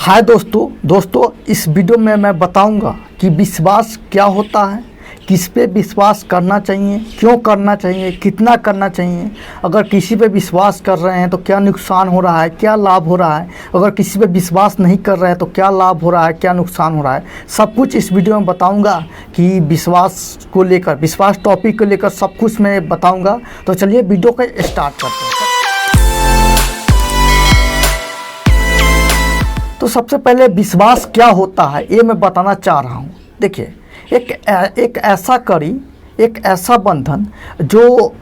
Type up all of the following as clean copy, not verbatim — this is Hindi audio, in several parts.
हाय दोस्तों इस वीडियो में मैं बताऊंगा कि विश्वास क्या होता है, किस पे विश्वास करना चाहिए, क्यों करना चाहिए, कितना करना चाहिए। अगर किसी पे विश्वास कर रहे हैं तो क्या नुकसान हो रहा है, क्या लाभ हो रहा है। अगर किसी पे विश्वास नहीं कर रहे हैं तो क्या लाभ हो रहा है, क्या नुकसान हो रहा है। सब कुछ इस वीडियो में बताऊंगा कि विश्वास को लेकर, विश्वास टॉपिक को लेकर सब कुछ मैं बताऊँगा। तो चलिए वीडियो को स्टार्ट करते हैं। तो सबसे पहले विश्वास क्या होता है ये मैं बताना चाह रहा हूँ। देखिए, एक ऐसा कड़ी, एक ऐसा बंधन जो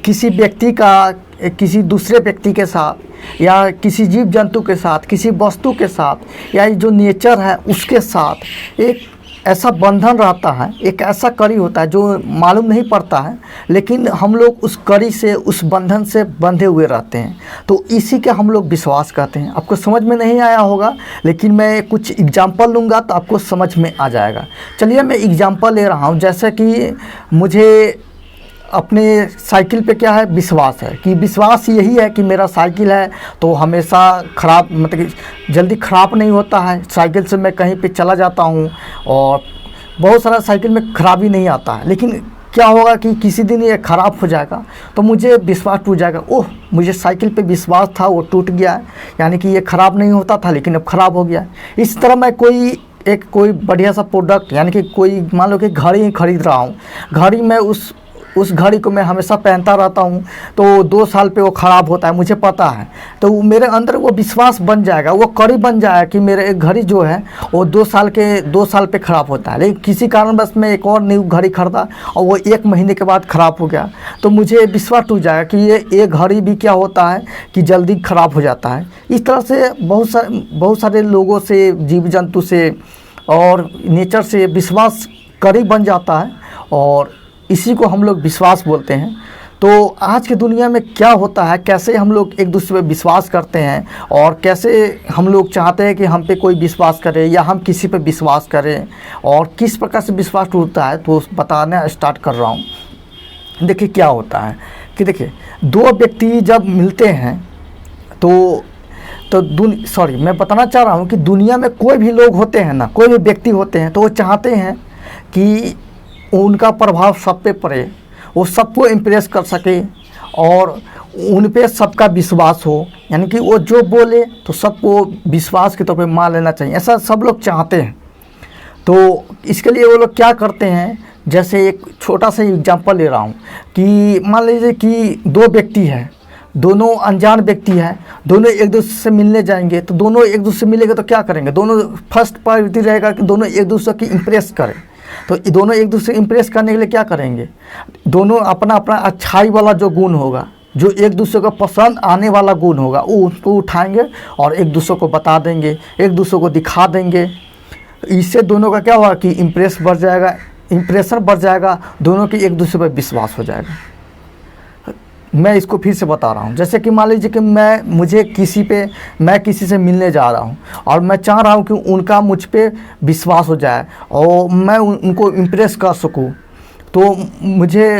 किसी व्यक्ति का किसी दूसरे व्यक्ति के साथ या किसी जीव जंतु के साथ, किसी वस्तु के साथ या जो नेचर है उसके साथ एक ऐसा बंधन रहता है, एक ऐसा कड़ी होता है जो मालूम नहीं पड़ता है, लेकिन हम लोग उस कड़ी से, उस बंधन से बंधे हुए रहते हैं। तो इसी के हम लोग विश्वास कहते हैं। आपको समझ में नहीं आया होगा, लेकिन मैं कुछ एग्जांपल लूँगा तो आपको समझ में आ जाएगा। चलिए मैं एग्जांपल ले रहा हूँ। जैसे कि मुझे अपने साइकिल पे क्या है, विश्वास है कि विश्वास यही है कि मेरा साइकिल है तो हमेशा ख़राब, मतलब कि जल्दी ख़राब नहीं होता है। साइकिल से मैं कहीं पे चला जाता हूँ और बहुत सारा साइकिल में ख़राबी नहीं आता है, लेकिन क्या होगा कि किसी दिन ये ख़राब हो जाएगा तो मुझे विश्वास टूट जाएगा। ओह, मुझे साइकिल पे विश्वास था, वो टूट गया है, यानी कि ये ख़राब नहीं होता था लेकिन अब ख़राब हो गया है। इस तरह मैं कोई बढ़िया सा प्रोडक्ट, यानी कि कोई मान लो कि घड़ी खरीद रहा हूँ, घड़ी में उस घड़ी को मैं हमेशा पहनता रहता हूँ तो 2 साल पे वो ख़राब होता है, मुझे पता है। तो मेरे अंदर वो विश्वास बन जाएगा, वो कड़ी बन जाएगा कि मेरे एक घड़ी जो है वो 2 साल पे ख़राब होता है। लेकिन किसी कारणवश मैं एक और न्यू घड़ी खरीदा और वो 1 महीने के बाद ख़राब हो गया तो मुझे विश्वास टूट जाएगा कि ये घड़ी भी क्या होता है कि जल्दी ख़राब हो जाता है। इस तरह से बहुत सारे लोगों से, जीव जंतु से और नेचर से विश्वास कड़ी बन जाता है और इसी को हम लोग विश्वास बोलते हैं। तो आज की दुनिया में क्या होता है, कैसे हम लोग एक दूसरे पे विश्वास करते हैं और कैसे हम लोग चाहते हैं कि हम पे कोई विश्वास करे या हम किसी पे विश्वास करें और किस प्रकार से विश्वास टूटता है, तो बताना स्टार्ट कर रहा हूँ। देखिए क्या होता है कि देखिए, 2 व्यक्ति जब मिलते हैं मैं बताना चाह रहा हूँ कि दुनिया में कोई भी लोग होते हैं ना, कोई भी व्यक्ति होते हैं तो वो चाहते हैं कि उनका प्रभाव सब पे पड़े, वो सबको इम्प्रेस कर सके और उन पे सबका विश्वास हो, यानी कि वो जो बोले तो सबको विश्वास के तौर पे मान लेना चाहिए, ऐसा सब लोग चाहते हैं। तो इसके लिए वो लोग क्या करते हैं, जैसे एक छोटा सा एग्जांपल ले रहा हूँ कि मान लीजिए कि 2 व्यक्ति हैं, दोनों अनजान व्यक्ति हैं, दोनों एक दूसरे से मिलने जाएंगे तो दोनों एक दूसरे से मिलेंगे तो क्या करेंगे, दोनों फर्स्ट प्रायोरिटी रहेगा कि दोनों एक दूसरे की इम्प्रेस करें। तो दोनों एक दूसरे इम्प्रेस करने के लिए क्या करेंगे, दोनों अपना अपना अच्छाई वाला जो गुण होगा, जो एक दूसरे को पसंद आने वाला गुण होगा, वो उसको उठाएंगे और एक दूसरे को बता देंगे, एक दूसरे को दिखा देंगे। इससे दोनों का क्या होगा कि इम्प्रेशन बढ़ जाएगा, दोनों की एक दूसरे पर विश्वास हो जाएगा। मैं इसको फिर से बता रहा हूँ। जैसे कि मान लीजिए कि मैं किसी से मिलने जा रहा हूँ और मैं चाह रहा हूँ कि उनका मुझ पे विश्वास हो जाए और मैं उनको इम्प्रेस कर सकूँ। तो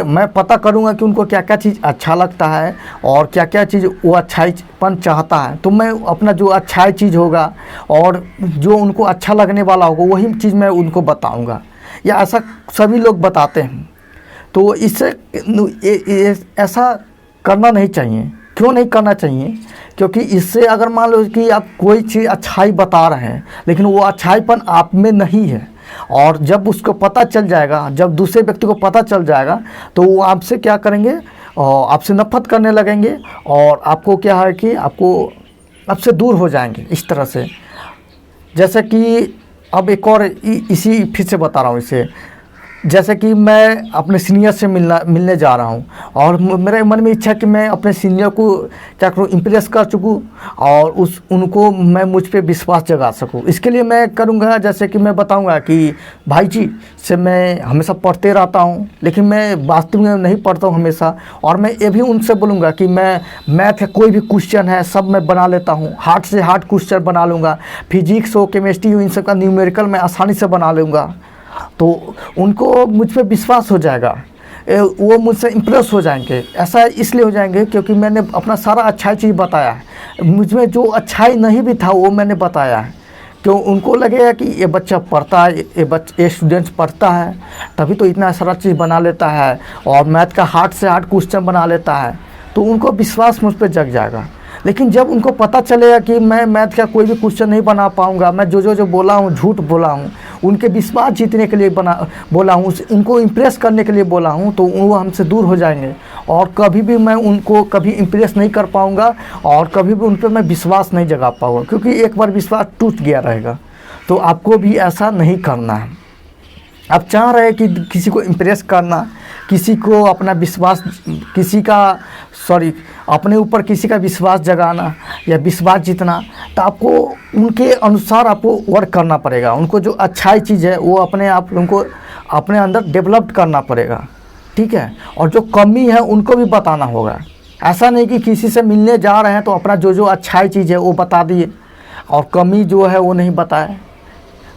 मैं पता करूँगा कि उनको क्या क्या चीज़ अच्छा लगता है और क्या क्या चीज़ वो अच्छाईपन चाहता है। तो मैं अपना जो अच्छाई चीज़ होगा और जो उनको अच्छा लगने वाला होगा वही चीज़ मैं उनको बताऊँगा, या ऐसा सभी लोग बताते हैं। तो इससे ऐसा करना नहीं चाहिए। क्यों नहीं करना चाहिए? क्योंकि इससे अगर मान लो कि आप कोई चीज़ अच्छाई बता रहे हैं लेकिन वो अच्छाईपन आप में नहीं है, और जब उसको पता चल जाएगा, जब दूसरे व्यक्ति को पता चल जाएगा तो वो आपसे क्या करेंगे, और आपसे नफरत करने लगेंगे और आपको क्या है कि आपसे दूर हो जाएंगे इस तरह से। जैसे कि अब एक और इसी फिर से बता रहा हूँ इसे। जैसे कि मैं अपने सीनियर से मिलने जा रहा हूँ और मेरे मन में इच्छा कि मैं अपने सीनियर को क्या करूँ, इम्प्रेस कर सकूँ और उनको मैं मुझ पे विश्वास जगा सकूँ। इसके लिए मैं करूँगा, जैसे कि मैं बताऊँगा कि भाई जी से मैं हमेशा पढ़ते रहता हूँ लेकिन मैं वास्तव में नहीं पढ़ता हूँ हमेशा, और मैं ये भी उनसे बोलूँगा कि मैं मैथ का कोई भी क्वेश्चन है सब मैं बना लेता हूँ, हार्ड से हार्ड क्वेश्चन बना लूँगा, फिजिक्स हो, केमिस्ट्री हो, इन सब का न्यूमेरिकल मैं आसानी से बना लूँगा। तो उनको मुझ पर विश्वास हो जाएगा, वो मुझसे इम्प्रेस हो जाएंगे। ऐसा इसलिए हो जाएंगे क्योंकि मैंने अपना सारा अच्छाई चीज़ बताया है, मुझ में जो अच्छाई नहीं भी था वो मैंने बताया है क्यों उनको लगेगा कि ये बच्चा पढ़ता है, ये स्टूडेंट पढ़ता है तभी तो इतना सारा चीज़ बना लेता है और मैथ का हार्ड से हार्ड क्वेश्चन बना लेता है, तो उनको विश्वास मुझ पर जग जाएगा। लेकिन जब उनको पता चलेगा कि मैं मैथ का कोई भी क्वेश्चन नहीं बना पाऊँगा, मैं जो बोला हूँ झूठ बोला हूँ, उनके विश्वास जीतने के लिए बोला हूँ, उनको इम्प्रेस करने के लिए बोला हूँ, तो वो हमसे दूर हो जाएंगे और कभी भी मैं उनको कभी इम्प्रेस नहीं कर पाऊँगा और कभी भी उन पर मैं विश्वास नहीं जगा पाऊँगा, क्योंकि एक बार विश्वास टूट गया रहेगा। तो आपको भी ऐसा नहीं करना है। आप चाह रहे हैं कि किसी को इम्प्रेस करना, किसी को अपना विश्वास, अपने ऊपर किसी का विश्वास जगाना या विश्वास जीतना, तो आपको उनके अनुसार आपको वर्क करना पड़ेगा। उनको जो अच्छाई चीज़ है वो उनको अपने अंदर डेवलप करना पड़ेगा, ठीक है। और जो कमी है उनको भी बताना होगा। ऐसा नहीं कि किसी से मिलने जा रहे हैं तो अपना जो अच्छाई चीज़ है वो बता दिए और कमी जो है वो नहीं बताए।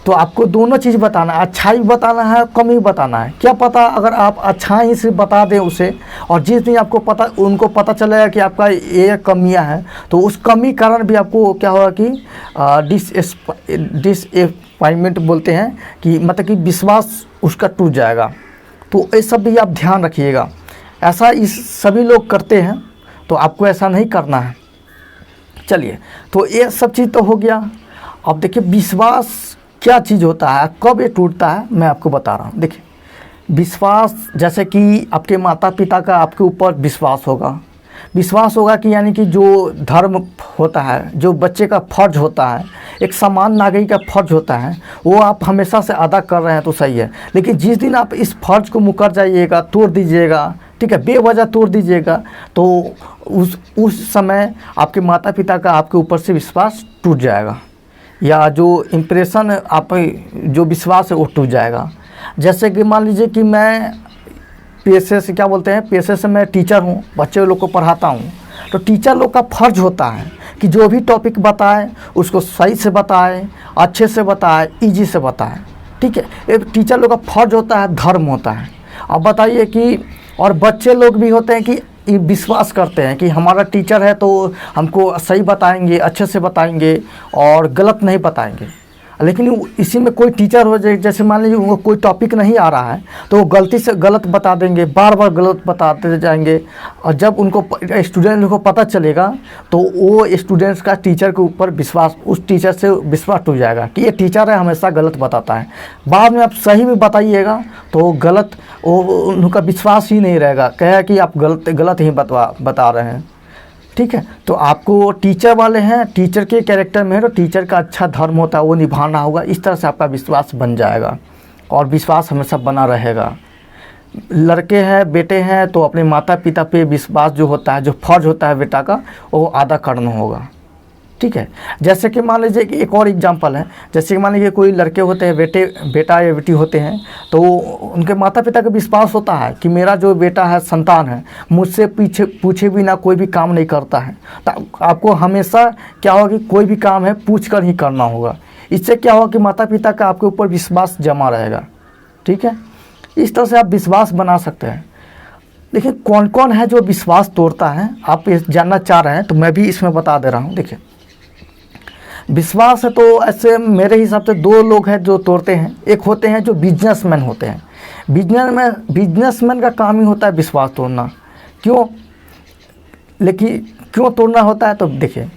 तो आपको दोनों चीज़ बताना है, अच्छाई भी बताना है, कमी भी बताना है। क्या पता अगर आप अच्छाई सिर्फ बता दें उसे और जिस दिन उनको पता चलेगा कि आपका ये कमियां हैं, तो उस कमी कारण भी आपको क्या होगा कि डिसअपॉइंटमेंट बोलते हैं कि मतलब कि विश्वास उसका टूट जाएगा। तो ये सब भी आप ध्यान रखिएगा। ऐसा सभी लोग करते हैं, तो आपको ऐसा नहीं करना है। चलिए, तो ये सब चीज़ तो हो गया। अब देखिए विश्वास क्या चीज़ होता है, कब ये टूटता है, मैं आपको बता रहा हूँ। देखिए, विश्वास जैसे कि आपके माता पिता का आपके ऊपर विश्वास होगा कि यानी कि जो धर्म होता है, जो बच्चे का फ़र्ज होता है, एक समान नागरिक का फ़र्ज होता है, वो आप हमेशा से अदा कर रहे हैं तो सही है। लेकिन जिस दिन आप इस फ़र्ज को मुकर जाइएगा, तोड़ दीजिएगा, ठीक है, बेवजह तोड़ दीजिएगा, तो उस समय आपके माता पिता का आपके ऊपर से विश्वास टूट जाएगा, या जो इम्प्रेशन आप जो विश्वास है वो टूट जाएगा। जैसे कि मान लीजिए कि मैं पेशे से मैं टीचर हूँ, बच्चे लोग को पढ़ाता हूँ, तो टीचर लोग का फ़र्ज होता है कि जो भी टॉपिक बताए उसको सही से बताए, अच्छे से बताए, ईजी से बताए, ठीक है। एक टीचर लोग का फ़र्ज होता है, धर्म होता है। अब बताइए कि और बच्चे लोग भी होते हैं कि विश्वास करते हैं कि हमारा टीचर है तो हमको सही बताएंगे, अच्छे से बताएंगे और गलत नहीं बताएंगे। लेकिन इसी में कोई टीचर हो जाए, जैसे मान लीजिए उनको कोई टॉपिक नहीं आ रहा है तो वो गलती से गलत बता देंगे, बार बार गलत बताते जाएंगे, और जब उनको स्टूडेंट को पता चलेगा तो वो स्टूडेंट्स का टीचर के ऊपर विश्वास, उस टीचर से विश्वास टूट जाएगा कि ये टीचर है, हमेशा गलत बताता है। बाद में आप सही भी बताइएगा तो गलत, उनका विश्वास ही नहीं रहेगा, कहेगा कि आप गलत ही बता रहे हैं, ठीक है। तो आपको टीचर वाले हैं, टीचर के कैरेक्टर में है तो टीचर का अच्छा धर्म होता है वो निभाना होगा। इस तरह से आपका विश्वास बन जाएगा और विश्वास हमेशा बना रहेगा। लड़के हैं, बेटे हैं, तो अपने माता पिता पे विश्वास जो होता है, जो फर्ज होता है बेटा का, वो अदा करना होगा, ठीक है। जैसे कि मान लीजिए कि एक और एग्जांपल है, जैसे कि मान लीजिए कोई लड़के होते हैं, बेटा या बेटी होते हैं, तो उनके माता पिता का विश्वास होता है कि मेरा जो बेटा है, संतान है, मुझसे पूछे बिना कोई भी काम नहीं करता है। तो आपको हमेशा क्या होगा कि कोई भी काम है पूछ कर ही करना होगा। इससे क्या होगा कि माता पिता का आपके ऊपर विश्वास जमा रहेगा, ठीक है। इस तरह से आप विश्वास बना सकते हैं। देखिए कौन कौन है जो विश्वास तोड़ता है, आप ये जानना चाह रहे हैं तो मैं भी इसमें बता दे रहा हूँ। देखिए विश्वास है तो ऐसे मेरे हिसाब से दो लोग हैं जो तोड़ते हैं। एक होते हैं जो बिजनेसमैन होते हैं। बिजनेसमैन का काम ही होता है विश्वास तोड़ना। क्यों, लेकिन क्यों तोड़ना होता है तो देखिए,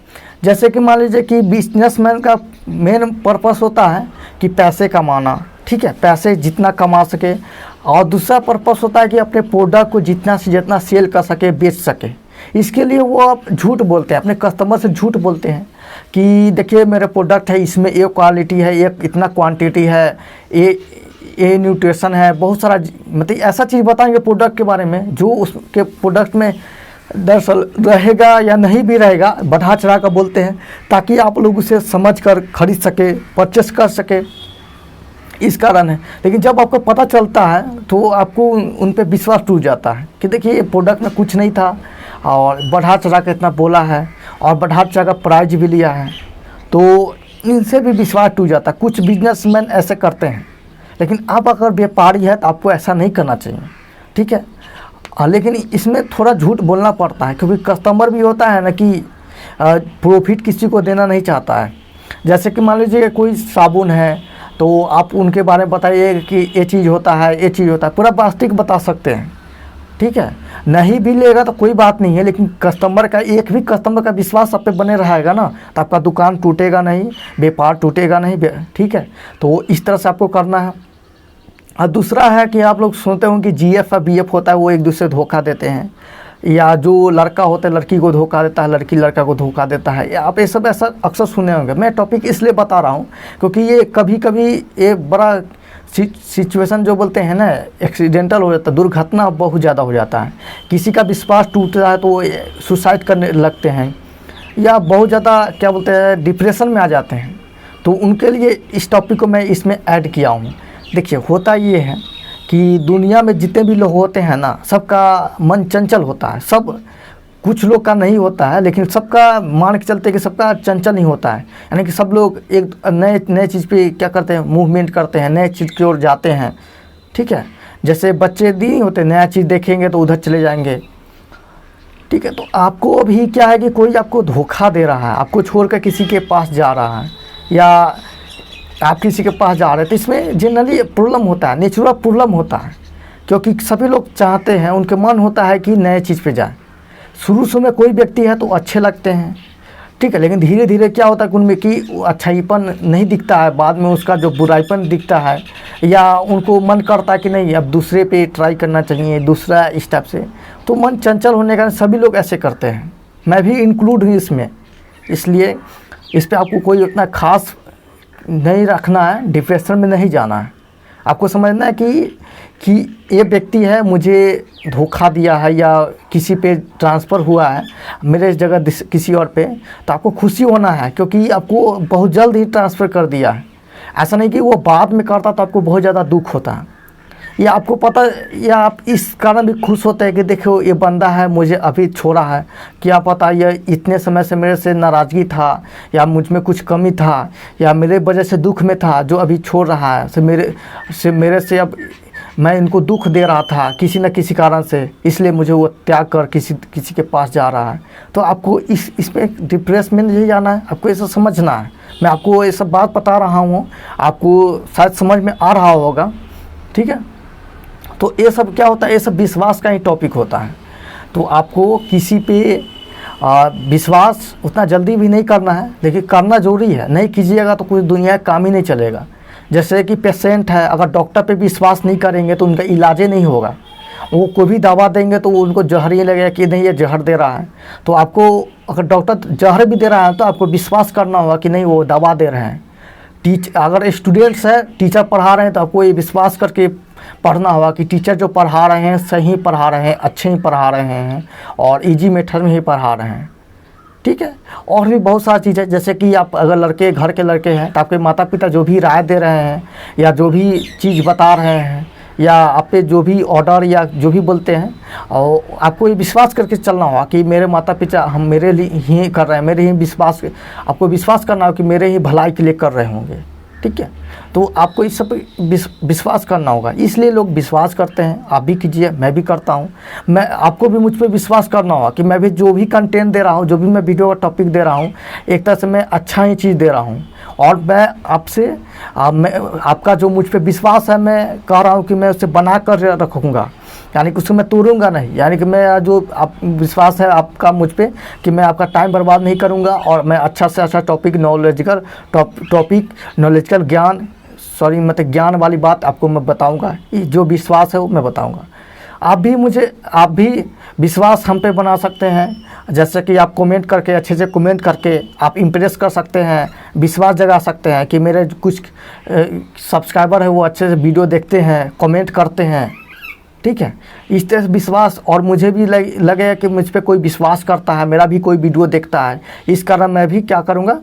जैसे कि मान लीजिए कि बिजनेसमैन का मेन पर्पस होता है कि पैसे कमाना, ठीक है, पैसे जितना कमा सके, और दूसरा पर्पस होता है कि अपने प्रोडक्ट को जितना से जितना सेल कर सके, बेच सके। इसके लिए वो आप झूठ बोलते हैं, अपने कस्टमर से झूठ बोलते हैं कि देखिए मेरा प्रोडक्ट है, इसमें ये क्वालिटी है, ये इतना क्वांटिटी है, ये न्यूट्रिशन है, बहुत सारा मतलब ऐसा चीज़ बताएंगे प्रोडक्ट के बारे में जो उसके प्रोडक्ट में दरअसल रहेगा या नहीं भी रहेगा, बढ़ा चढ़ा कर बोलते हैं ताकि आप लोग उसे समझ कर खरीद सके, परचेस कर सके, इस कारण है। लेकिन जब आपको पता चलता है तो आपको उन पे विश्वास टूट जाता है कि देखिए ये प्रोडक्ट में कुछ नहीं था और बढ़ा चढ़ा के इतना बोला है और बढ़ा चढ़ा का प्राइज भी लिया है, तो इनसे भी विश्वास टूट जाता है। कुछ बिजनेसमैन ऐसे करते हैं, लेकिन आप अगर व्यापारी है तो आपको ऐसा नहीं करना चाहिए, ठीक है। लेकिन इसमें थोड़ा झूठ बोलना पड़ता है क्योंकि कस्टमर भी होता है ना कि प्रॉफिट किसी को देना नहीं चाहता है, जैसे कि मान लीजिए कोई साबुन है, तो आप उनके बारे में बताइए कि ये चीज़ होता है, ये चीज़ होता है, पूरा वास्तविक बता सकते हैं, ठीक है। नहीं भी लेगा तो कोई बात नहीं है, लेकिन कस्टमर का, एक भी कस्टमर का विश्वास आप पे बने रहेगा ना, तो आपका दुकान टूटेगा नहीं, व्यापार टूटेगा नहीं, ठीक है। तो इस तरह से आपको करना है। और दूसरा है कि आप लोग सुनते होंगे कि जीएफ और बीएफ होता है, वो एक दूसरे धोखा देते हैं, या जो लड़का होता है लड़की को धोखा देता है, लड़की लड़का को धोखा देता है, या आप ये सब ऐसा अक्सर सुने होंगे। मैं टॉपिक इसलिए बता रहा हूँ क्योंकि ये कभी कभी ये बड़ा सिचुएशन जो बोलते हैं ना, एक्सीडेंटल हो जाता है, दुर्घटना बहुत ज़्यादा हो जाता है। किसी का विश्वास टूटता है तो वो सुसाइड करने लगते हैं, या बहुत ज़्यादा क्या बोलते हैं डिप्रेशन में आ जाते हैं। तो उनके लिए इस टॉपिक को मैं इसमें ऐड किया हूँ। देखिए, होता ये है कि दुनिया में जितने भी लोग होते हैं ना, सबका मन चंचल होता है। सब, कुछ लोग का नहीं होता है, लेकिन सबका मान के चलते कि सबका चंचल नहीं होता है। यानी कि सब लोग एक नए चीज़ पे क्या करते हैं, मूवमेंट करते हैं, नए चीज़ की ओर जाते हैं, ठीक है। जैसे बच्चे नहीं होते, नया चीज़ देखेंगे तो उधर चले जाएंगे, ठीक है। तो आपको अभी क्या है कि कोई आपको धोखा दे रहा है, आपको छोड़कर किसी के पास जा रहा है, या आप किसी के पास जा रहे हैं, तो इसमें जनरली प्रॉब्लम होता है, नेचुरल प्रॉब्लम होता है। क्योंकि सभी लोग चाहते हैं, उनके मन होता है कि नए चीज़ पे जाए। शुरू में कोई व्यक्ति है तो अच्छे लगते हैं, ठीक है, लेकिन धीरे धीरे क्या होता है कि उनमें कि अच्छाईपन नहीं दिखता है, बाद में उसका जो बुराईपन दिखता है, या उनको मन करता है कि नहीं अब दूसरे पे ट्राई करना चाहिए, दूसरा स्टेप से। तो मन चंचल होने का सभी लोग ऐसे करते हैं, मैं भी इंक्लूड हूँ इसमें। इसलिए इस पर आपको कोई उतना खास नहीं रखना है, डिप्रेशन में नहीं जाना है। आपको समझना है कि ये व्यक्ति है मुझे धोखा दिया है, या किसी पे ट्रांसफ़र हुआ है मेरे जगह किसी और पे, तो आपको खुशी होना है, क्योंकि आपको बहुत जल्द ही ट्रांसफ़र कर दिया है। ऐसा नहीं कि वो बाद में करता तो आपको बहुत ज़्यादा दुख होता है, या आपको पता, या आप इस कारण भी खुश होते हैं कि देखो ये बंदा है मुझे अभी छोड़ा है, क्या पता ये इतने समय से मेरे से नाराज़गी था, या मुझ में कुछ कमी था, या मेरे वजह से दुख में था, जो अभी छोड़ रहा है मेरे से अब मैं इनको दुख दे रहा था किसी न किसी कारण से, इसलिए मुझे वो त्याग कर किसी के पास जा रहा है। तो आपको इसमें डिप्रेस में नहीं जाना है, आपको ये सब समझना है। मैं आपको ये सब बात बता रहा हूँ, आपको शायद समझ में आ रहा होगा, ठीक है। तो ये सब क्या होता है, ये सब विश्वास का ही टॉपिक होता है। तो आपको किसी पे विश्वास उतना जल्दी भी नहीं करना है, लेकिन करना ज़रूरी है। नहीं कीजिएगा तो कोई दुनिया का काम ही नहीं चलेगा। जैसे कि पेशेंट है, अगर डॉक्टर पे विश्वास नहीं करेंगे तो उनका इलाज ही नहीं होगा। वो कोई भी दवा देंगे तो वो उनको जहर ही लगेगा कि नहीं ये जहर दे रहा है। तो आपको अगर डॉक्टर जहर भी दे रहा है तो आपको विश्वास करना होगा कि नहीं वो दवा दे रहे हैं। अगर स्टूडेंट्स है, टीचर पढ़ा रहे हैं, तो आपको ये विश्वास करके पढ़ना होगा कि टीचर जो पढ़ा रहे हैं सही पढ़ा रहे हैं, अच्छे ही पढ़ा रहे हैं, और इजी मेथड में ही पढ़ा रहे हैं, ठीक है। और भी बहुत सारी चीज़ें, जैसे कि आप अगर घर के लड़के हैं तो आपके माता पिता जो भी राय दे रहे हैं, या जो भी चीज़ बता रहे हैं, या आप पे जो भी ऑर्डर या जो भी बोलते हैं, और आपको ये विश्वास करके चलना होगा कि मेरे माता पिता हम मेरे लिए ही कर रहे हैं, मेरे ही विश्वास, आपको विश्वास करना होगा कि मेरे ही भलाई के लिए कर रहे होंगे, ठीक है। तो आपको इस सब विश्वास करना होगा, इसलिए लोग विश्वास करते हैं। आप भी कीजिए, मैं भी करता हूँ। मैं आपको भी मुझ पर विश्वास करना होगा कि मैं भी जो भी कंटेंट दे रहा हूँ, जो भी मैं वीडियो का टॉपिक दे रहा हूँ, एक तरह से मैं अच्छा ही चीज़ दे रहा हूँ। और मैं आपसे आपका जो मुझ पर विश्वास है, मैं कह रहा हूँ कि मैं उसे बना कर रखूँगा, यानी कि उसको मैं तोड़ूंगा नहीं। यानी कि मैं जो आप विश्वास है आपका मुझ पे कि मैं आपका टाइम बर्बाद नहीं करूंगा, और मैं अच्छा से अच्छा टॉपिक नॉलेजिकल ज्ञान वाली बात आपको मैं बताऊंगा। जो विश्वास है वो मैं बताऊंगा। आप भी विश्वास हम पे बना सकते हैं। जैसे कि आप कमेंट करके, अच्छे से कमेंट करके आप इम्प्रेस कर सकते हैं, विश्वास जगा सकते हैं कि मेरे कुछ सब्सक्राइबर है वो अच्छे से वीडियो देखते हैं, कमेंट करते हैं, ठीक है। इस तरह से विश्वास, और मुझे भी लगेगा कि मुझ पे कोई विश्वास करता है, मेरा भी कोई वीडियो देखता है, इस कारण मैं भी क्या करूँगा,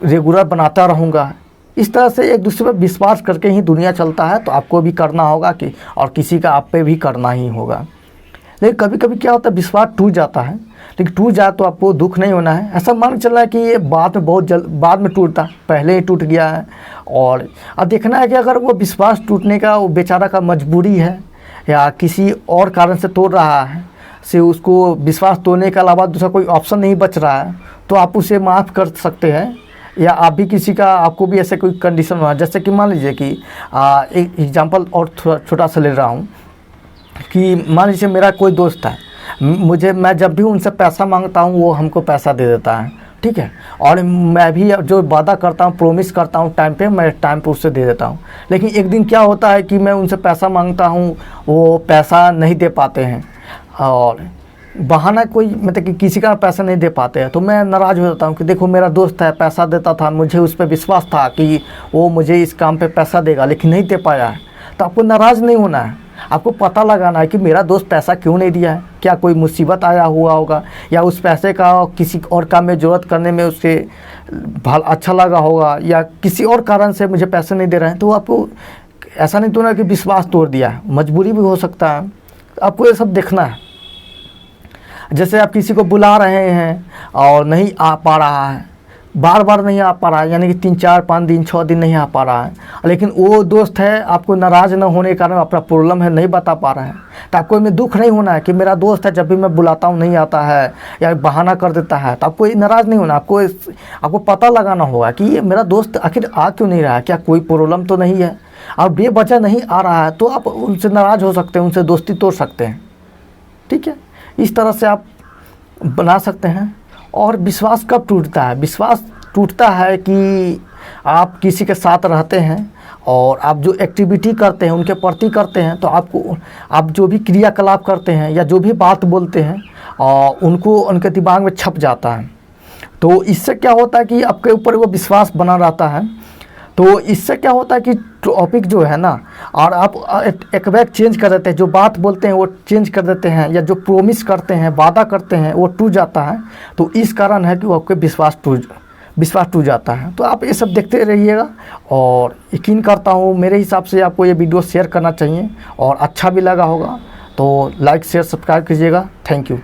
रेगुलर बनाता रहूँगा। इस तरह से एक दूसरे पर विश्वास करके ही दुनिया चलता है। तो आपको भी करना होगा कि, और किसी का आप पे भी करना ही होगा। लेकिन कभी कभी क्या होता है, विश्वास टूट जाता है, लेकिन टूट जाए तो आपको दुख नहीं होना है। ऐसा मान के चलना है कि ये बाद में टूटता, पहले ही टूट गया है। और अब देखना है कि अगर वो विश्वास टूटने का वो बेचारा का मजबूरी है, या किसी और कारण से तोड़ रहा है, से उसको विश्वास तोड़ने के अलावा दूसरा कोई ऑप्शन नहीं बच रहा है, तो आप उसे माफ़ कर सकते हैं, या आप भी किसी का, आपको भी ऐसे कोई कंडीशन हुआ, जैसे कि मान लीजिए कि एक एग्जांपल और छोटा सा ले रहा हूँ कि मान लीजिए मेरा कोई दोस्त है, मैं जब भी उनसे पैसा मांगता हूँ वो हमको पैसा दे देता है, ठीक है, और मैं भी जो वादा करता हूँ, प्रॉमिस करता हूँ टाइम पे, मैं टाइम पे उससे दे देता हूँ। लेकिन एक दिन क्या होता है कि मैं उनसे पैसा मांगता हूँ, वो पैसा नहीं दे पाते हैं, और बहाना कोई मतलब कि किसी का पैसा नहीं दे पाते हैं, तो मैं नाराज़ हो जाता हूँ कि देखो मेरा दोस्त है, पैसा देता था, मुझे उस पर विश्वास था कि वो मुझे इस काम पे पैसा देगा, लेकिन नहीं दे पाया है। तो आपको नाराज़ नहीं होना है, आपको पता लगाना है कि मेरा दोस्त पैसा क्यों नहीं दिया है, क्या कोई मुसीबत आया हुआ होगा, या उस पैसे का किसी और काम में ज़रूरत करने में उससे अच्छा लगा होगा, या किसी और कारण से मुझे पैसे नहीं दे रहे हैं। तो आपको ऐसा नहीं तो ना कि विश्वास तोड़ दिया है, मजबूरी भी हो सकता है, आपको ये सब देखना है। जैसे आप किसी को बुला रहे हैं और नहीं आ पा रहा है, बार बार नहीं आ पा रहा है, यानी कि 3 4 5 दिन 6 दिन नहीं आ पा रहा है, लेकिन वो दोस्त है आपको नाराज़ न होने के कारण अपना प्रॉब्लम है नहीं बता पा रहा है, तो आपको इसमें दुख नहीं होना है कि मेरा दोस्त है जब भी मैं बुलाता हूँ नहीं आता है या बहाना कर देता है, तो आपको नाराज़ नहीं होना। आपको पता लगाना होगा कि ये मेरा दोस्त आखिर आ क्यों नहीं रहा है, क्या कोई प्रॉब्लम तो नहीं है, और बेवजह नहीं आ रहा है तो आप उनसे नाराज़ हो सकते हैं, उनसे दोस्ती तोड़ सकते हैं, ठीक है। इस तरह से आप बना सकते हैं। और विश्वास कब टूटता है? विश्वास टूटता है कि आप किसी के साथ रहते हैं और आप जो एक्टिविटी करते हैं उनके प्रति करते हैं, तो आप जो भी क्रियाकलाप करते हैं या जो भी बात बोलते हैं उनको उनके दिमाग में छप जाता है। तो इससे क्या होता है कि आपके ऊपर वो विश्वास बना रहता है। तो इससे क्या होता है कि टॉपिक जो है ना, और आप एक बार चेंज कर देते हैं, जो बात बोलते हैं वो चेंज कर देते हैं, या जो प्रॉमिस करते हैं, वादा करते हैं, वो टूट जाता है। तो इस कारण है कि वो आपके विश्वास टूट जाता है। तो आप ये सब देखते रहिएगा, और यकीन करता हूँ मेरे हिसाब से आपको ये वीडियो शेयर करना चाहिए और अच्छा भी लगा होगा। तो लाइक शेयर सब्सक्राइब कीजिएगा। Thank you.